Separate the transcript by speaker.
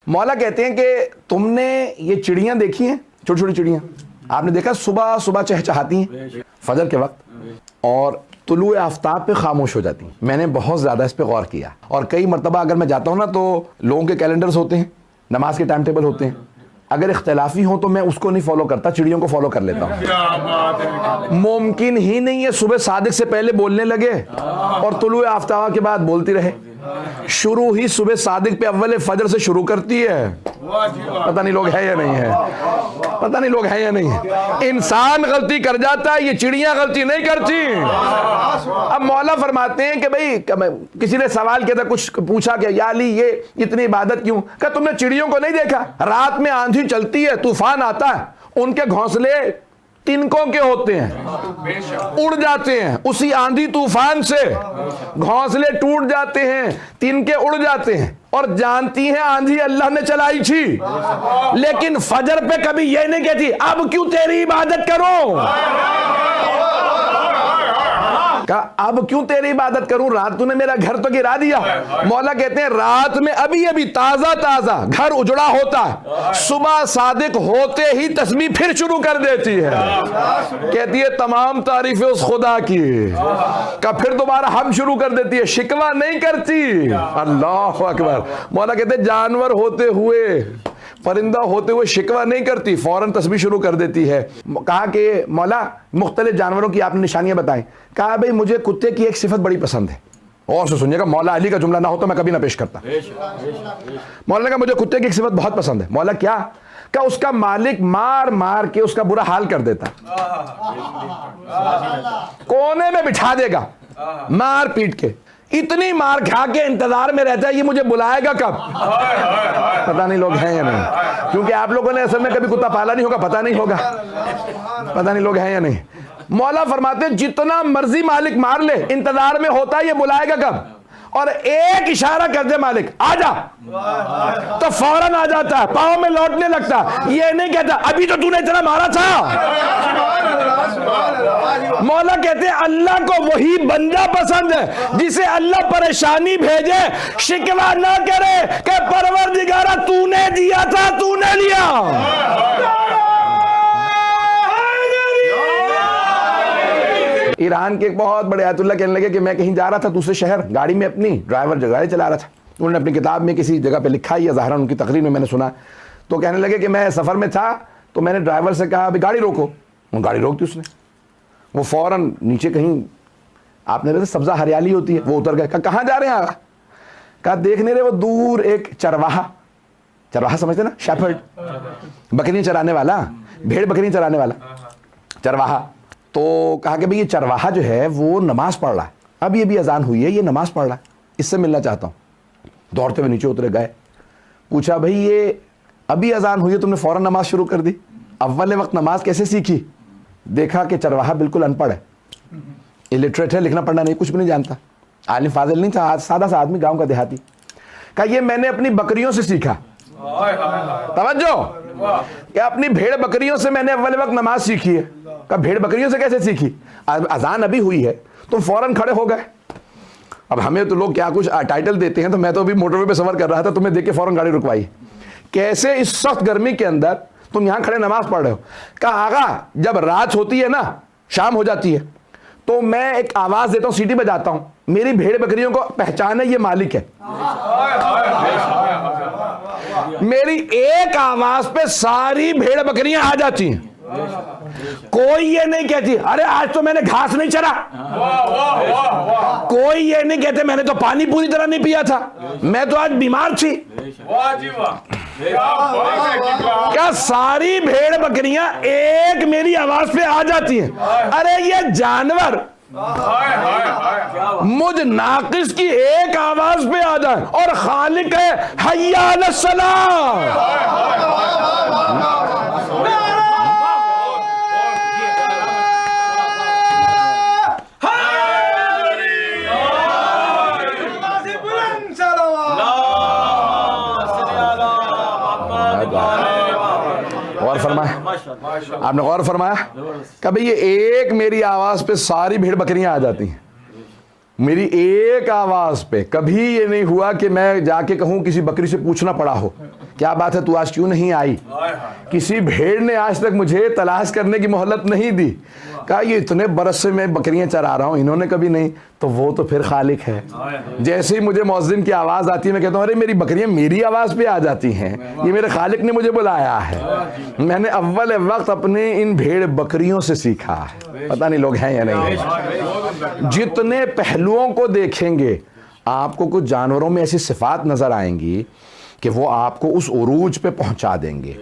Speaker 1: مولا کہتے ہیں کہ تم نے یہ چڑیاں دیکھی ہیں، چھوٹی چھوٹی چڑیاں، آپ نے دیکھا صبح صبح چہچہاتی ہیں فجر کے وقت اور طلوع آفتاب پہ خاموش ہو جاتی ہیں. میں نے بہت زیادہ اس پہ غور کیا، اور کئی مرتبہ اگر میں جاتا ہوں نا تو لوگوں کے کیلنڈرز ہوتے ہیں، نماز کے ٹائم ٹیبل ہوتے ہیں، اگر اختلافی ہوں تو میں اس کو نہیں فالو کرتا، چڑیوں کو فالو کر لیتا ہوں. ممکن ہی نہیں ہے صبح صادق سے پہلے بولنے لگے اور طلوع آفتاب کے بعد بولتی رہے. شروع ہی صبح صادق پہ اول فجر سے شروع کرتی ہے. پتہ نہیں لوگ ہے یا نہیں ہے، پتہ نہیں لوگ ہیں یا نہیں ہے. انسان غلطی کر جاتا ہے، یہ چڑیاں غلطی نہیں کرتی. اب مولا فرماتے ہیں کہ بھئی کسی نے سوال کیا تھا، کچھ پوچھا کہ یا علی یہ اتنی عبادت کیوں؟ کہ تم نے چڑیوں کو نہیں دیکھا؟ رات میں آندھی چلتی ہے، طوفان آتا ہے، ان کے گھونسلے تنکوں کے ہوتے ہیں، اڑ جاتے ہیں اسی آندھی طوفان سے، گھونسلے ٹوٹ جاتے ہیں، تنکے اڑ جاتے ہیں، اور جانتی ہیں آندھی اللہ نے چلائی تھی، لیکن فجر پہ کبھی یہ نہیں کہتی اب کیوں تیری عبادت کروں، کہا اب کیوں تیری عبادت کروں، رات تو نے میرا گھر تو گرا دیا. مولا کہتے ہیں رات میں ابھی تازہ تازہ گھر اجڑا ہوتا ہے، صبح صادق ہوتے ہی تسبیح پھر شروع کر دیتی ہے. کہتی ہے تمام تعریفیں اس خدا کی، کہ پھر دوبارہ ہم شروع کر دیتی ہے، شکوہ نہیں کرتی. اللہ اکبر. مولا کہتے ہیں جانور ہوتے ہوئے، پرندہ ہوتے ہوئے شکوہ نہیں کرتی، فوراً تسبیح شروع کر دیتی ہے. کہا کہ مولا مختلف جانوروں کی آپ نے نشانیاں بتائیں. کہا بھئی مجھے کتے کی ایک صفت بڑی پسند ہے، اور سے سنیے گا، مولا علی کا جملہ نہ ہو تو میں کبھی نہ پیش کرتا. مولا نے کہا مجھے کتے کی ایک صفت بہت پسند ہے. مولا کیا؟ کہ اس کا مالک مار مار کے اس کا برا حال کر دیتا، کونے میں بٹھا دے گا مار پیٹ کے، اتنی مار کھا کے انتظار میں رہتا ہے یہ مجھے بلائے گا کب. پتہ نہیں لوگ ہیں یا نہیں، کیونکہ آپ لوگوں نے اصل میں کبھی کتا پالا نہیں ہوگا، پتہ نہیں ہوگا، پتہ نہیں لوگ ہیں یا نہیں. مولا فرماتے ہیں جتنا مرضی مالک مار لے، انتظار میں ہوتا ہے یہ بلائے گا کب، اور ایک اشارہ کر دے مالک آ جا تو فوراً آ جاتا ہے، پاؤں میں لوٹنے لگتا. یہ نہیں کہتا ابھی تو تو نے اتنا مارا تھا. مولا کہتے ہیں اللہ کو وہی بندہ پسند ہے جسے اللہ پریشانی بھیجے شکوہ نہ کرے کہ پروردگارہ تو نے دیا تھا تو نے لیا. ایران کے ایک بہت بڑے آیت اللہ کہنے لگے کہ میں کہیں جا رہا تھا دوسرے شہر، گاڑی میں اپنی، ڈرائیور گاڑی چلا رہا تھا، انہوں نے اپنی کتاب میں کسی جگہ پہ لکھا یا ظاہراً ان کی تقریر میں نے سنا، تو کہنے لگے کہ میں سفر میں تھا تو میں نے ڈرائیور سے کہا ابھی گاڑی روکو، وہ گاڑی روک دی اس نے، وہ فوراً نیچے کہیں آپ نے سبزہ ہریالی ہوتی ہے وہ اتر گئے. کہا کہاں جا رہے ہیں آگا؟ کہا دیکھ نہیں رہے وہ دور ایک چرواہا سمجھتے نا، شیپرڈ، بکریاں چرانے والا، بھیڑ بکریاں چرانے والا چرواہا. تو کہا کہ بھئی یہ چرواہا جو ہے وہ نماز پڑھ رہا ہے، اب یہ بھی اذان ہوئی ہے، یہ نماز پڑھ رہا ہے، اس سے ملنا چاہتا ہوں. دوڑتے ہوئے نیچے اترے گئے، پوچھا بھئی یہ ابھی اذان ہوئی ہے تم نے فوراً نماز شروع کر دی، اول وقت نماز کیسے سیکھی؟ دیکھا کہ چرواہا بالکل ان پڑھ ہے، الٹریٹ ہے، لکھنا پڑھنا نہیں، کچھ بھی نہیں جانتا، عالم فاضل نہیں تھا، سادہ سا آدمی، گاؤں کا دیہاتی. کہا یہ میں نے اپنی بکریوں سے سیکھا. توجہ، کہ اپنی بھیڑ بکریوں سے میں نے اول وقت نماز سیکھی ہے. کہا بھیڑ بکریوں سے کیسے سیکھی؟ اذان ابھی ہوئی ہے تم فوراً کھڑے ہو گئے. اب ہمیں تو لوگ کیا کچھ ٹائٹل دیتے ہیں، تو میں تو ابھی موٹر وے پہ سفر کر رہا تھا، تمہیں دیکھ کے فوراً گاڑی رکوائی، کیسے اس سخت گرمی کے اندر تم یہاں کھڑے نماز پڑھ رہے ہو؟ کہا آغا جب رات ہوتی ہے نا، شام ہو جاتی ہے تو میں ایک آواز دیتا ہوں، سیٹی بجاتا ہوں، میری بھیڑ بکریوں کو پہچان ہے یہ مالک ہے، میری ایک آواز پہ ساری بھیڑ بکریاں آ جاتی ہیں. کوئی یہ نہیں کہتی ارے آج تو میں نے گھاس نہیں چرا، کوئی یہ نہیں کہتے میں نے تو پانی پوری طرح نہیں پیا تھا، میں تو آج بیمار تھی. کیا ساری بھیڑ بکریاں ایک میری آواز پہ آ جاتی ہیں؟ ارے یہ جانور مجھ ناقص کی ایک آواز پہ آ جائے، اور خالق ہے حی علی الصلاۃ. آپ نے غور فرمایا کہ بھئی یہ ایک میری آواز پہ ساری بھیڑ بکریاں آ جاتی ہیں، میری ایک آواز پہ. کبھی یہ نہیں ہوا کہ میں جا کے کہوں کسی بکری سے پوچھنا پڑا ہو کیا بات ہے تو آج کیوں نہیں آئی؟ کسی بھیڑ نے آج تک مجھے تلاش کرنے کی مہلت نہیں دی. کہا یہ اتنے برس سے میں بکریاں چرا رہا ہوں، انہوں نے کبھی نہیں. تو وہ تو پھر خالق ہے. جیسے ہی مجھے مؤذن کی آواز آتی ہے میں کہتا ہوں ارے میری بکریاں میری آواز پہ آ جاتی ہیں، یہ میرے خالق نے مجھے بلایا ہے. میں نے اول وقت اپنے ان بھیڑ بکریوں سے سیکھا ہے. پتہ نہیں لوگ ہیں یا نہیں ہیں. جتنے پہلوؤں کو دیکھیں گے آپ کو کچھ جانوروں میں ایسی صفات نظر آئیں گی کہ وہ آپ کو اس عروج پہ پہنچا دیں گے.